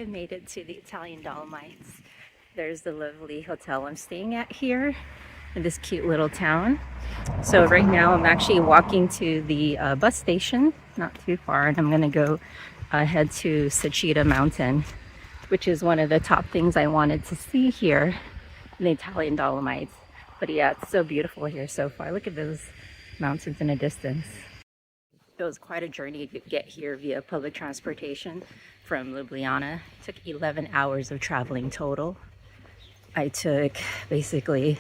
have made it to the Italian Dolomites. There's the lovely hotel I'm staying at here in this cute little town. So right now I'm actually walking to the bus station, not too far, and I'm gonna go head to Seceda Mountain, which is one of the top things I wanted to see here in the Italian Dolomites. But yeah, it's so beautiful here so far. Look at those mountains in the distance. It was quite a journey to get here via public transportation from Ljubljana. It took 11 hours of traveling total. I took basically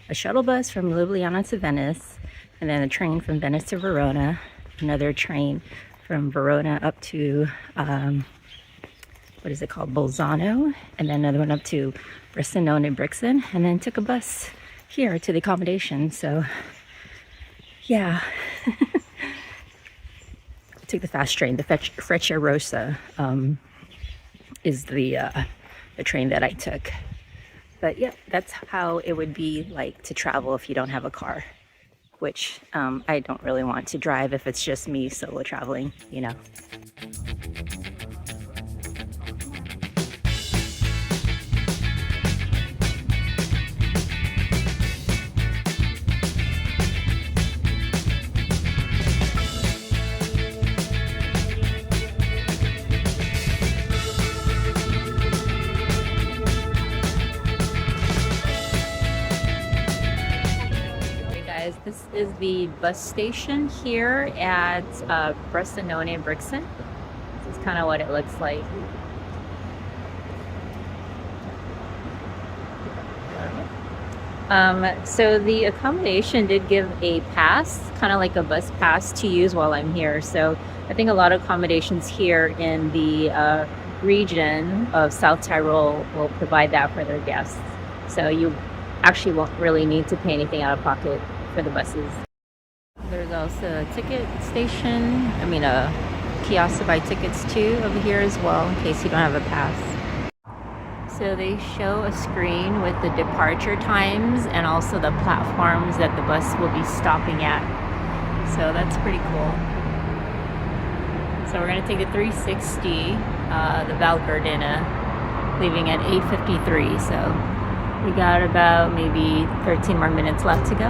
a shuttle bus from Ljubljana to Venice, and then a train from Venice to Verona, another train from Verona up to what is it called, Bolzano, and then another one up to Bressanone and Brixen, and then took a bus here to the accommodation. So yeah. I took the fast train. The Frecciarossa is the train that I took. But yeah, that's how it would be like to travel if you don't have a car, which I don't really want to drive if it's just me solo traveling, you know. This is the bus station here at Bressanone and Brixen. This is kind of what it looks like. So the accommodation did give a pass, kind of like a bus pass to use while I'm here. So I think a lot of accommodations here in the region of South Tyrol will provide that for their guests. So you actually won't really need to pay anything out of pocket for the buses. There's also a ticket station, a kiosk to buy tickets too over here as well in case you don't have a pass. So they show a screen with the departure times and also the platforms that the bus will be stopping at. So that's pretty cool. So we're going to take the 360, the Val Gardena, leaving at 8:53. So we got about maybe 13 more minutes left to go.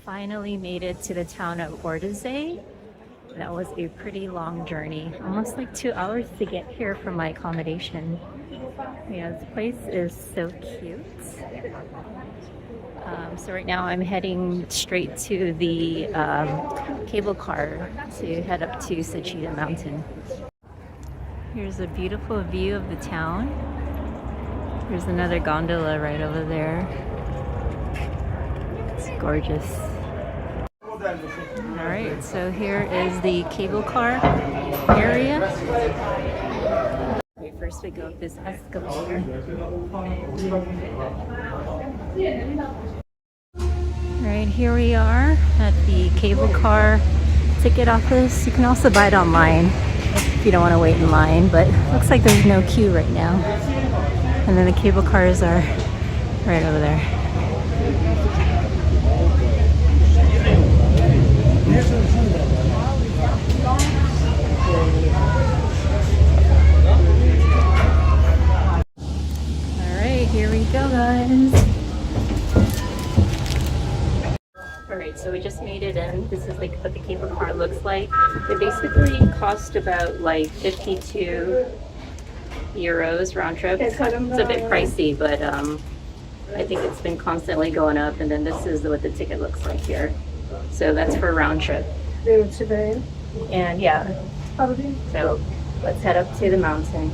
Finally made it to the town of Ortisei. That was a pretty long journey, almost like 2 hours to get here from my accommodation. Yeah, this place is so cute. So right now I'm heading straight to the cable car to head up to Seceda Mountain. Here's a beautiful view of the town. There's another gondola right over there. It's gorgeous. Alright, so here is the cable car area. Okay, first we go up this escalator. Alright, here we are at the cable car ticket office. You can also buy it online. if you don't want to wait in line, but looks like there's no queue right now. And then the cable cars are right over there. All right, here we go, guys. Alright, so we just made it in. This is like what the cable car looks like. It basically cost about like 52 euros round trip. It's a bit pricey, but I think it's been constantly going up. And then this is what the ticket looks like here. So that's for round trip. And yeah, so let's head up to the mountain.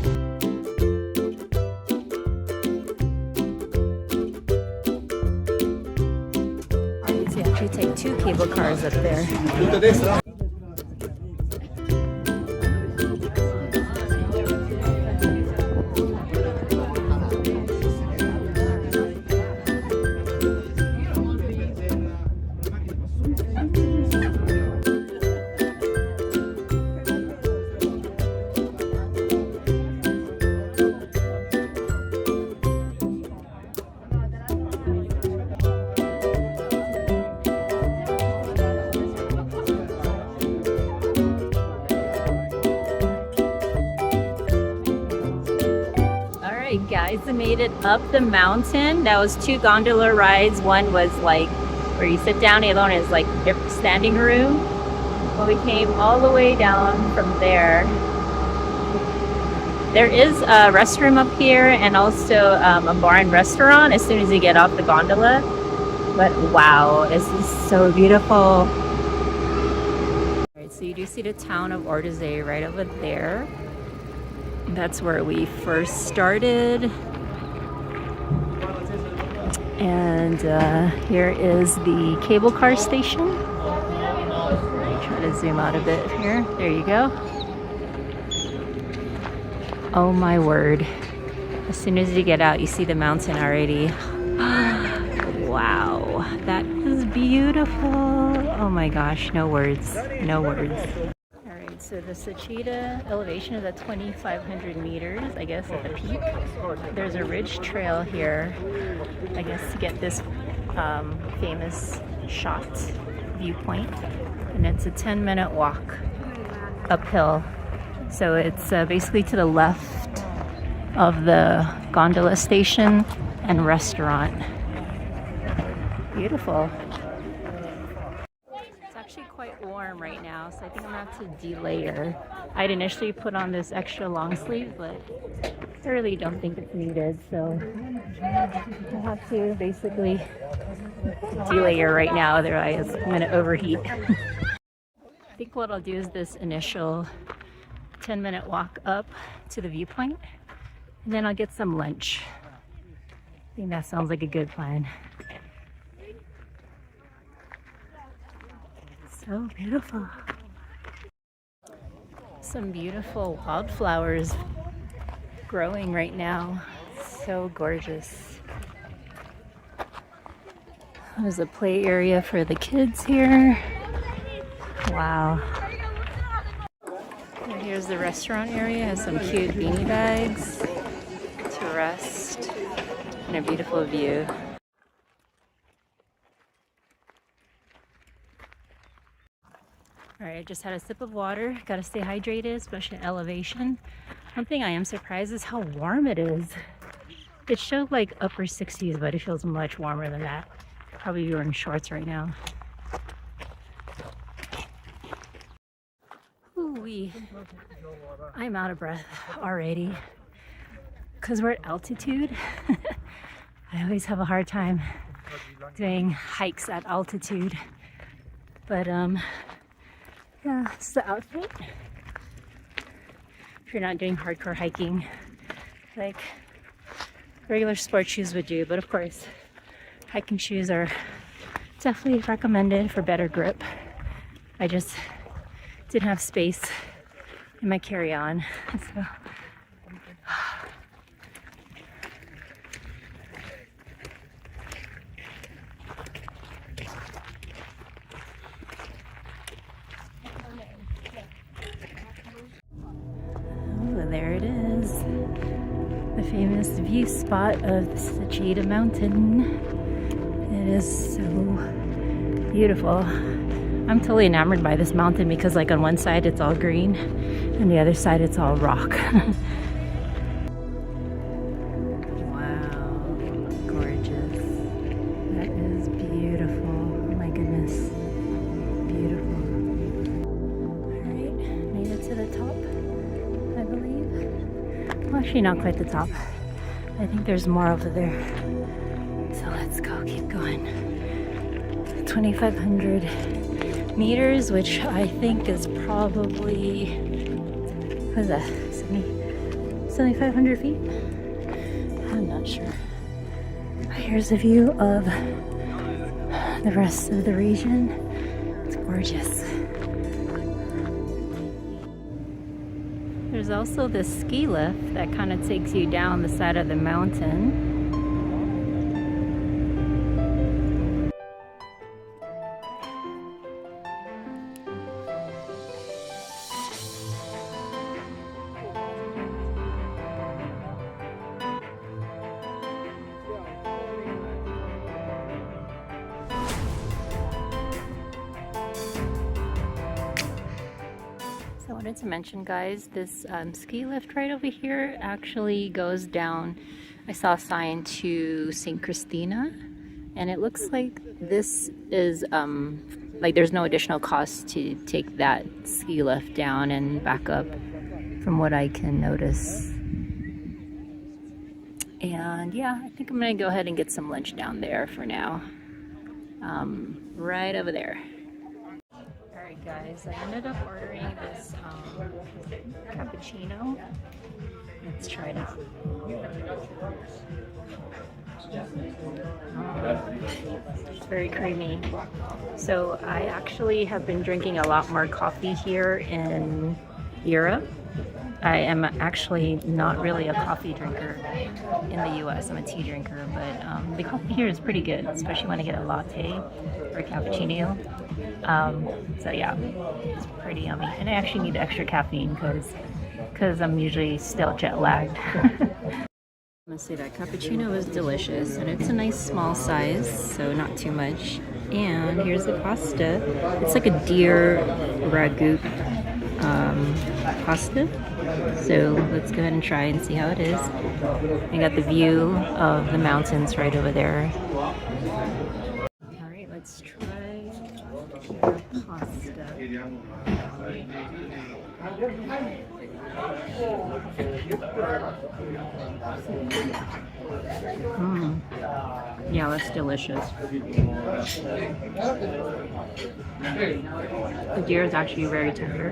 You take 2 cable cars up there. Guys, I made it up the mountain. That was 2 gondola rides. One was like where you sit down, the other one is like standing room. Well, we came all the way down from there. There is a restroom up here and also a bar and restaurant as soon as you get off the gondola. But wow, this is so beautiful. All right, so you do see the town of Ortisei right over there. That's where we first started. And here is the cable car station. Try to zoom out a bit here. There you go. Oh my word. As soon as you get out, you see the mountain already. Wow, that is beautiful. Oh my gosh, no words, no words. So the Seceda elevation is at 2,500 meters, I guess, at the peak. There's a ridge trail here, I guess, to get this famous shot viewpoint. And it's a 10-minute walk uphill. So it's basically to the left of the gondola station and restaurant. Beautiful. Quite warm right now, so I think I'm gonna have to delayer. I'd initially put on this extra long sleeve, but I really don't think it's needed, so I have to basically delayer right now, otherwise I'm gonna overheat. I think what I'll do is this initial 10-minute walk up to the viewpoint, and then I'll get some lunch. I think that sounds like a good plan. So beautiful. Some beautiful wildflowers growing right now. So gorgeous. There's a play area for the kids here. Wow. And here's the restaurant area. It has some cute beanie bags to rest and a beautiful view. All right, I just had a sip of water. Gotta stay hydrated, especially at elevation. One thing I am surprised is how warm it is. It showed like upper 60s, but it feels much warmer than that. Probably be wearing shorts right now. Ooh-wee. I'm out of breath already. Because we're at altitude, I always have a hard time doing hikes at altitude. But yeah, it's the outfit. If you're not doing hardcore hiking, like regular sports shoes would do, but of course, hiking shoes are definitely recommended for better grip. I just didn't have space in my carry-on, so. famous view spot of the Seceda Mountain. It is so beautiful. I'm totally enamored by this mountain because like on one side it's all green and the other side it's all rock. Wow, gorgeous. That is beautiful. Oh my goodness. Beautiful. Alright, made it to the top, I believe. Well, actually not quite the top. I think there's more over there. So let's go, keep going. 2,500 meters, which I think is probably, what is that, 7,500 feet? I'm not sure. Here's a view of the rest of the region. It's gorgeous. There's also this ski lift that kind of takes you down the side of the mountain. I wanted to mention, guys, this ski lift right over here actually goes down. I saw a sign to St. Christina, and it looks like this is like there's no additional cost to take that ski lift down and back up, from what I can notice. And yeah, I think I'm gonna go ahead and get some lunch down there for now. Right over there. Alright guys, I ended up ordering this cappuccino. Let's try it out. It's very creamy. So I actually have been drinking a lot more coffee here in Europe. I am actually not really a coffee drinker in the US. I'm a tea drinker, but the coffee here is pretty good, especially when I get a latte or a cappuccino. So yeah, it's pretty yummy. And I actually need extra caffeine because I'm usually still jet lagged. I must say that cappuccino is delicious, and it's a nice small size, so not too much. And here's the pasta. It's like a deer ragu pasta. So let's go ahead and try and see how it is. I got the view of the mountains right over there. Alright, let's try the pasta. Yeah, that's delicious. The deer is actually very tender.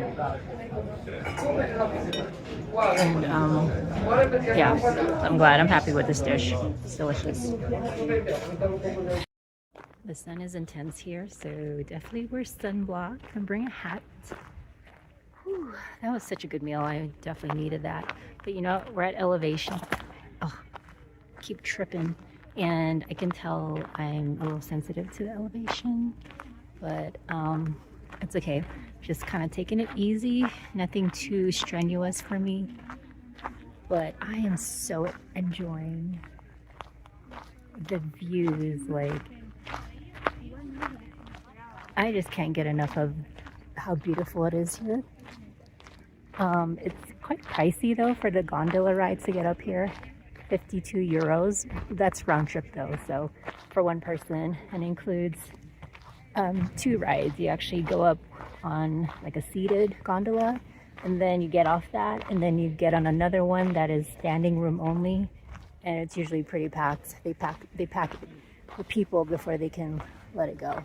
And yeah, I'm glad. I'm happy with this dish. It's delicious. The sun is intense here, so definitely wear sunblock and bring a hat. Whew, that was such a good meal. I definitely needed that. But you know, we're at elevation. Oh, keep tripping. And I can tell I'm a little sensitive to the elevation, but it's okay. Just kind of taking it easy, nothing too strenuous for me. But I am so enjoying the views. Like, I just can't get enough of how beautiful it is here. It's quite pricey though for the gondola ride to get up here. 52 euros. That's round trip though, so for one person, and includes 2 rides. You actually go up on like a seated gondola, and then you get off that, and then you get on another one that is standing room only, and it's usually pretty packed. They pack the people before they can let it go.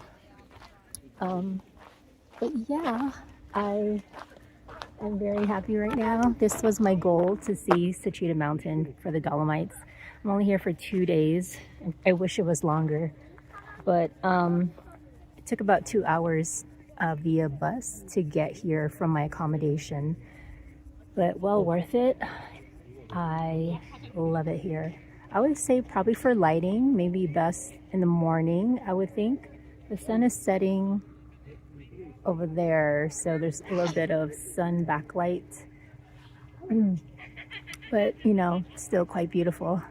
But yeah, I'm very happy right now. This was my goal, to see Seceda Mountain for the Dolomites. I'm only here for 2 days. I wish it was longer, but it took about 2 hours via bus to get here from my accommodation, but well worth it. I love it here. I would say probably for lighting, maybe best in the morning, I would think. The sun is setting over there, so there's a little bit of sun backlight. but you know, still quite beautiful.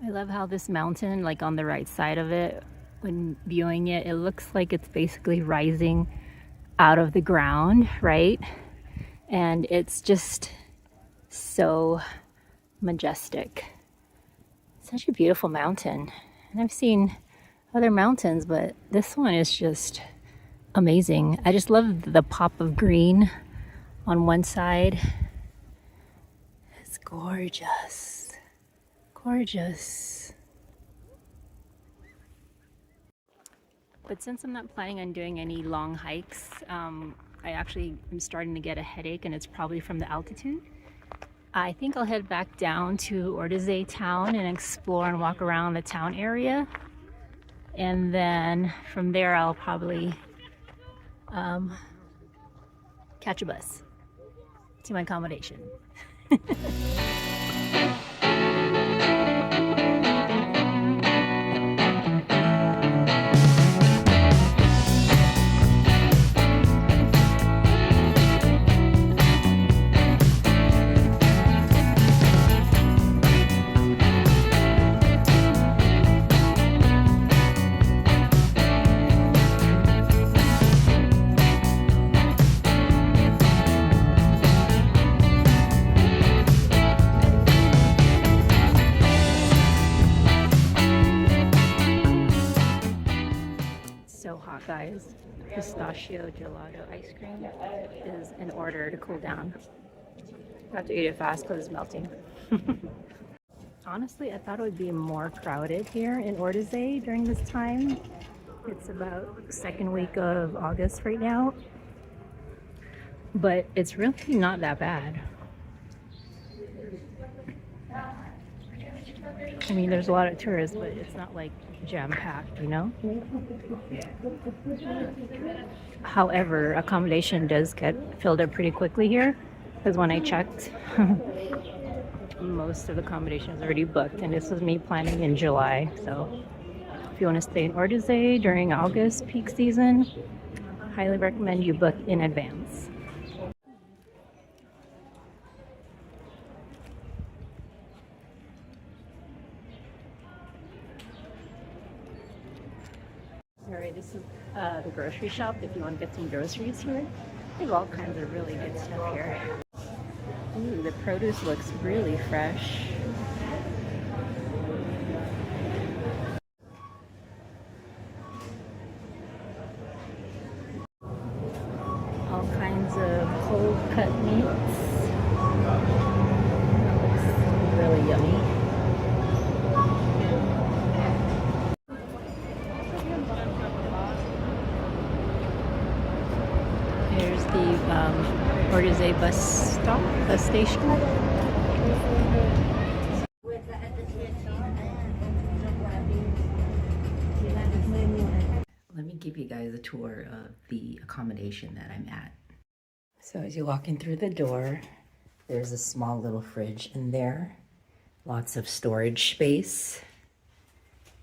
I love how this mountain, like on the right side of it, when viewing it, it looks like it's basically rising out of the ground, right? And it's just so majestic. Such a beautiful mountain. And I've seen other mountains, but this one is just amazing. I just love the pop of green on one side. It's gorgeous. Gorgeous. But since I'm not planning on doing any long hikes, I actually am starting to get a headache, and it's probably from the altitude. I think I'll head back down to Ortisei town and explore and walk around the town area. And then from there, I'll probably catch a bus to my accommodation. Guys, pistachio gelato ice cream is in order to cool down. I have to eat it fast because it's melting. Honestly, I thought it would be more crowded here in Ortisei during this time. It's about second week of August right now, but it's really not that bad. I mean, there's a lot of tourists, but it's not like jam-packed, you know? However, accommodation does get filled up pretty quickly here, because when I checked, most of the accommodation is already booked, and this was me planning in July. So if you want to stay in Ortisei during August peak season, highly recommend you book in advance. Alright, this is the grocery shop if you want to get some groceries here. They have all kinds of really good stuff here. Ooh, the produce looks really fresh. All kinds of cold cut meats. That looks really yummy. Here's the Ortisei bus station. Let me give you guys a tour of the accommodation that I'm at. So as you walk in through the door, there's a small little fridge in there. Lots of storage space.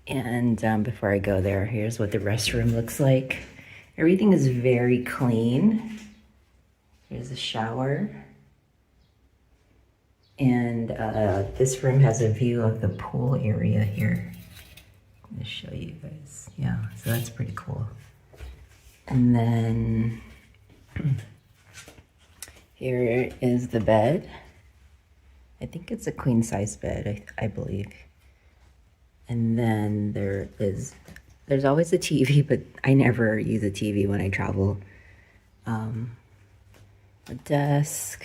And before I go there, here's what the restroom looks like. Everything is very clean. Here's a shower. And this room has a view of the pool area here. I'm gonna show you guys. Yeah, so that's pretty cool. And then here is the bed. I think it's a queen size bed, I believe. And then there's always a TV, but I never use a TV when I travel. A desk,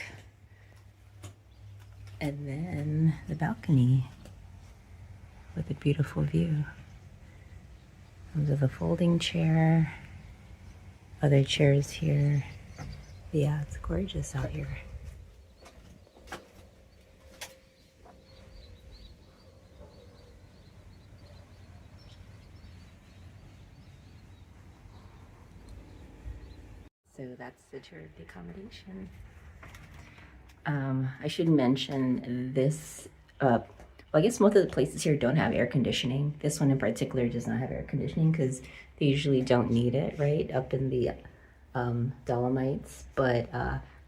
and then the balcony with a beautiful view. There's a folding chair, other chairs here. Yeah, it's gorgeous out here. So that's the tour of the accommodation. I should mention this Well, I guess most of the places here don't have air conditioning. This one in particular does not have air conditioning because they usually don't need it, right? Up in the Dolomites. But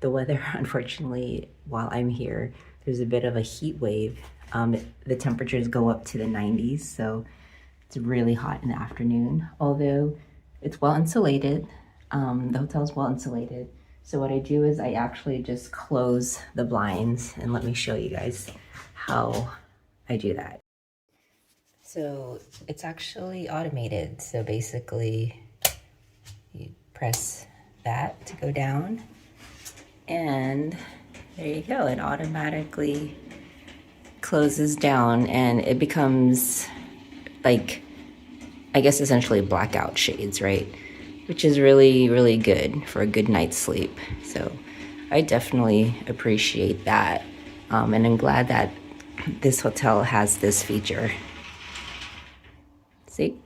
the weather, unfortunately, while I'm here, there's a bit of a heat wave. The temperatures go up to the 90s, so it's really hot in the afternoon. Although it's well insulated, the hotel's well insulated. So what I do is I actually just close the blinds, and let me show you guys how I do that. So it's actually automated. So basically you press that to go down, and there you go. It automatically closes down, and it becomes like, I guess essentially blackout shades, right? Which is really, really good for a good night's sleep. So I definitely appreciate that. And I'm glad that this hotel has this feature. See?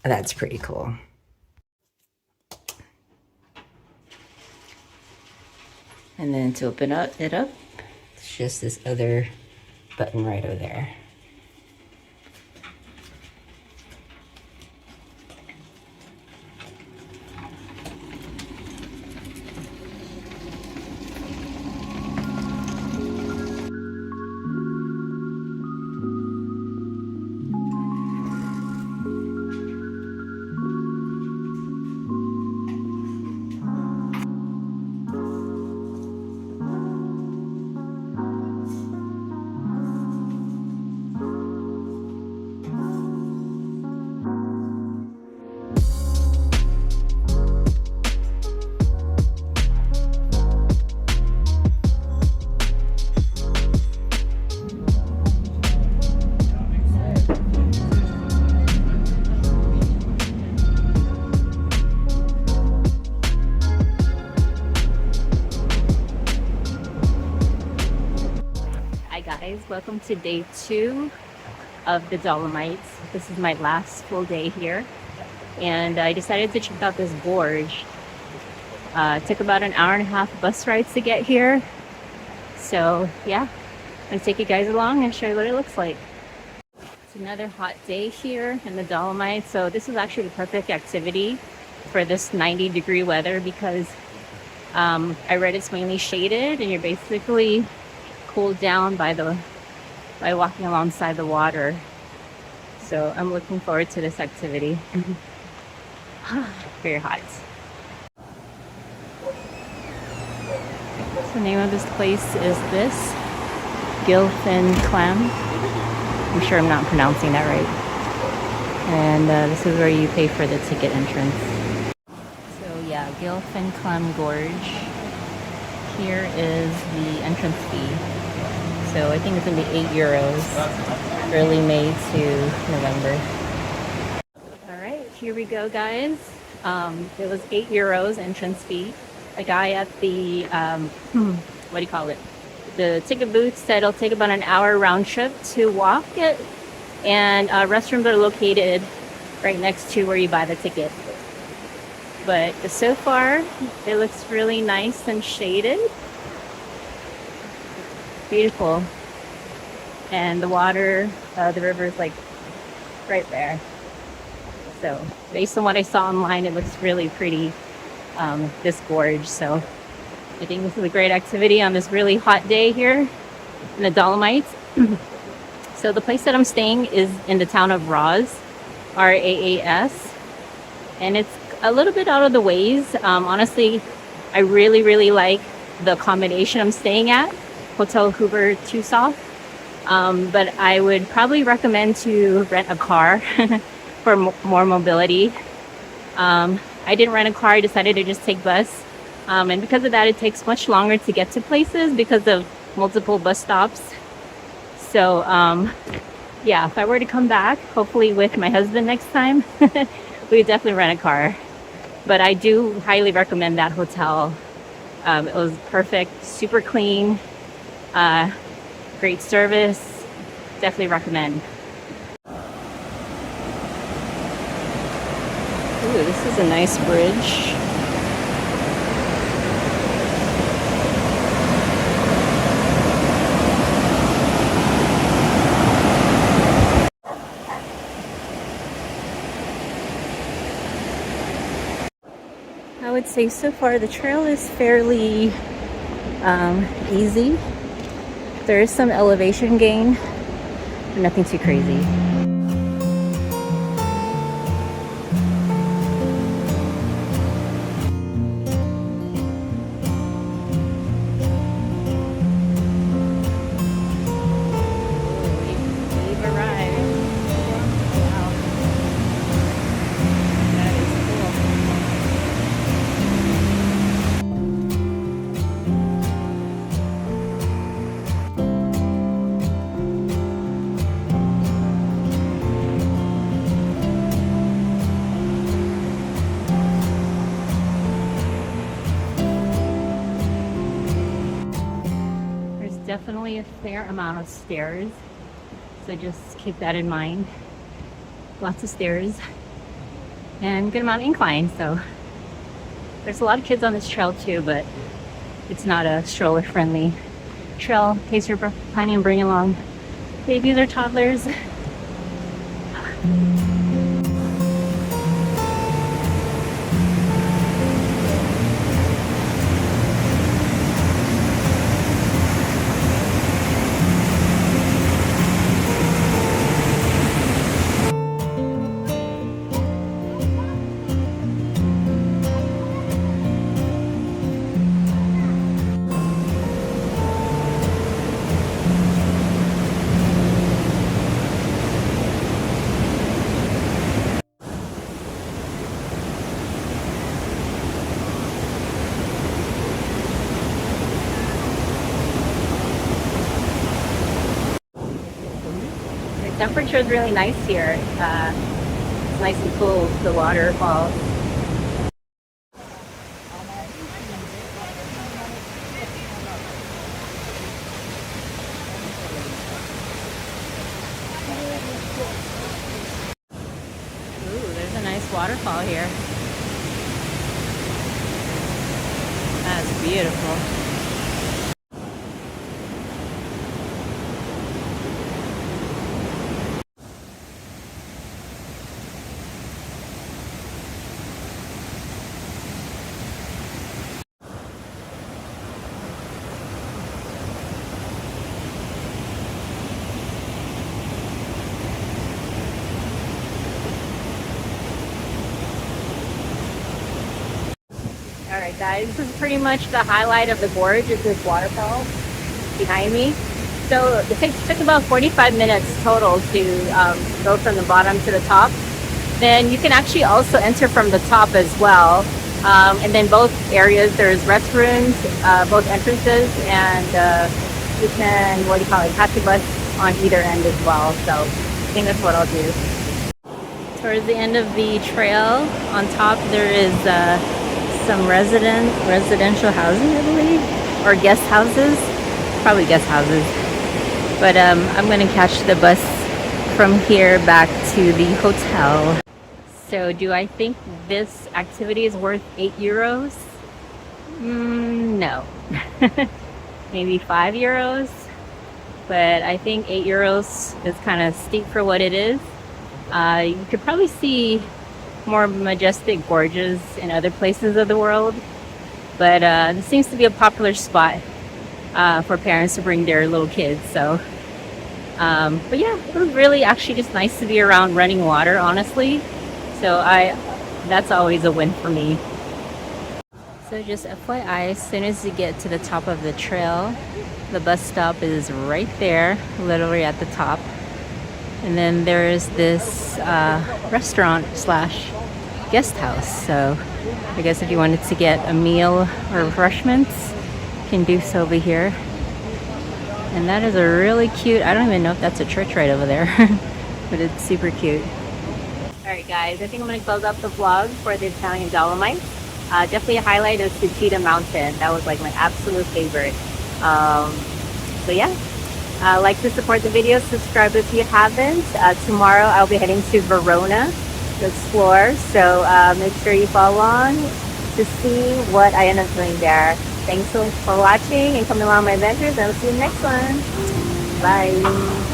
That's pretty cool. And then to open it up, it's just this other button right over there. Welcome to day 2 of the Dolomites. This is my last full day here, and I decided to check out this gorge. It took about an hour and a half bus rides to get here. So yeah, I'm gonna take you guys along and show you what it looks like. It's another hot day here in the Dolomites. So this is actually the perfect activity for this 90-degree weather because I read it's mainly shaded, and you're basically cooled down by walking alongside the water. So I'm looking forward to this activity. Very hot. So the name of this place is this Gilfenklamm. I'm sure I'm not pronouncing that right. And this is where you pay for the ticket entrance. So yeah, Gilfenklamm Gorge. Here is the entrance fee. So I think it's gonna be €8, early May to November. All right, here we go, guys. It was €8 entrance fee. A guy at the, what do you call it? The ticket booth said it'll take about an hour round trip to walk it. And restrooms are located right next to where you buy the ticket. But so far, it looks really nice and shaded. Beautiful. And the water, the river is like right there. So based on what I saw online, it looks really pretty, this gorge. So I think this is a great activity on this really hot day here in the Dolomites. So the place that I'm staying is in the town of Raas, R-A-A-S. And it's a little bit out of the ways. Honestly, I really, really like the accommodation I'm staying at. Hotel Hoover Tucson, but I would probably recommend to rent a car for more mobility. I didn't rent a car, I decided to just take bus, and because of that it takes much longer to get to places because of multiple bus stops. So yeah, if I were to come back, hopefully with my husband next time, we would definitely rent a car. But I do highly recommend that hotel. It was perfect, super clean. Great service, definitely recommend. Ooh, this is a nice bridge. would say so far the trail is fairly easy. There is some elevation gain, but nothing too crazy. Definitely a fair amount of stairs, so just keep that in mind. Lots of stairs and good amount of incline, so there's a lot of kids on this trail too, but it's not a stroller friendly trail in case you're planning on bringing along babies or toddlers. The temperature is really nice here. It's nice and cool, the waterfall. Ooh, there's a nice waterfall here. That's beautiful. Alright guys, this is pretty much the highlight of the gorge, is this waterfall behind me. So it took about 45 minutes total to go from the bottom to the top. Then you can actually also enter from the top as well. And then both areas, there's restrooms, both entrances, and you can, catch a bus on either end as well. So I think that's what I'll do. Towards the end of the trail, on top there is some residential housing, I believe, or guest houses, probably guest houses. But I'm going to catch the bus from here back to the hotel. So do I think this activity is worth €8? No. Maybe €5, but I think €8 is kind of steep for what it is. You could probably see more majestic gorges in other places of the world, but this seems to be a popular spot for parents to bring their little kids. So but yeah, it was really actually just nice to be around running water, honestly. So that's always a win for me. So just FYI, as soon as you get to the top of the trail, the bus stop is right there, literally at the top. And then there's this restaurant slash guest house. So I guess if you wanted to get a meal or refreshments, you can do so over here. And that is a really cute, I don't even know if that's a church right over there, but it's super cute. Alright guys, I think I'm going to close up the vlog for the Italian Dolomites. Definitely a highlight is Seceda Mountain. That was like my absolute favorite. So yeah. Like to support the video, subscribe if you haven't. Tomorrow I'll be heading to Verona to explore, so make sure you follow along to see what I end up doing there. Thanks so much for watching and coming along my adventures, and I'll see you in the next one. Bye!